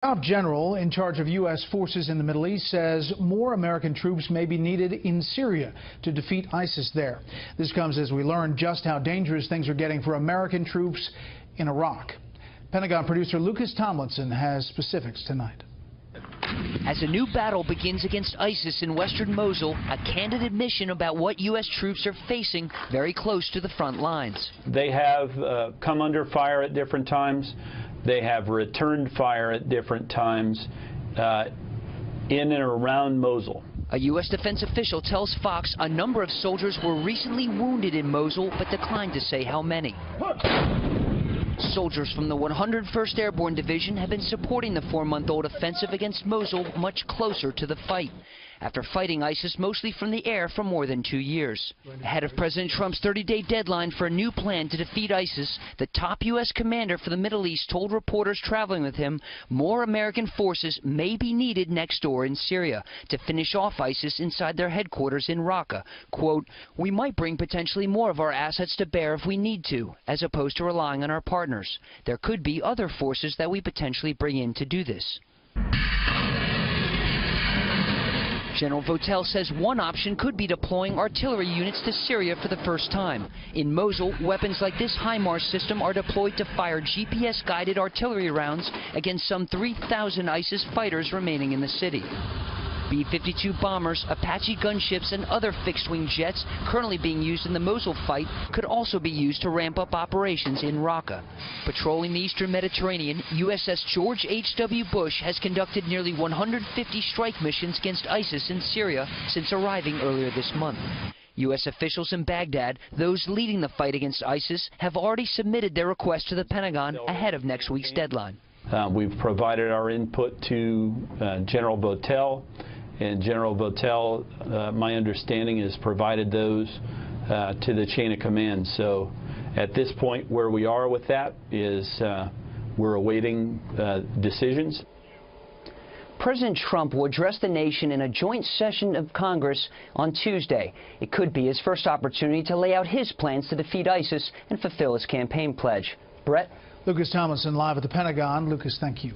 Top general in charge of U.S. forces in the Middle East says more American troops may be needed in Syria to defeat ISIS there. This comes as we learn just how dangerous things are getting for American troops in Iraq. Pentagon producer Lucas Tomlinson has specifics tonight. As a new battle begins against ISIS in western Mosul, a candid admission about what U.S. troops are facing very close to the front lines. They have come under fire at different times. They have returned fire at different times in and around Mosul. A U.S. defense official tells Fox a number of soldiers were recently wounded in Mosul, but declined to say how many. Soldiers from the 101st Airborne Division have been supporting the 4-month-old offensive against Mosul much closer to the fight, after fighting ISIS mostly from the air for more than 2 years. Ahead of President Trump's 30-day deadline for a new plan to defeat ISIS, the top U.S. commander for the Middle East told reporters traveling with him more American forces may be needed next door in Syria to finish off ISIS inside their headquarters in Raqqa. Quote, "We might bring potentially more of our assets to bear if we need to, as opposed to relying on our partners. There could be other forces that we potentially bring in to do this." General Votel says one option could be deploying artillery units to Syria for the first time. In Mosul, weapons like this HIMARS system are deployed to fire GPS-guided artillery rounds against some 3,000 ISIS fighters remaining in the city. B-52 bombers, Apache gunships, and other fixed-wing jets currently being used in the Mosul fight could also be used to ramp up operations in Raqqa. Patrolling the eastern Mediterranean, USS George H.W. Bush has conducted nearly 150 strike missions against ISIS in Syria since arriving earlier this month. U.S. officials in Baghdad, those leading the fight against ISIS, have already submitted their request to the Pentagon ahead of next week's deadline. We've provided our input to General Votel. And General Votel, my understanding, has provided those to the chain of command. So at this point, where we are with that is we're awaiting decisions. President Trump will address the nation in a joint session of Congress on Tuesday. It could be his first opportunity to lay out his plans to defeat ISIS and fulfill his campaign pledge. Brett? Lucas Tomlinson live at the Pentagon. Lucas, thank you.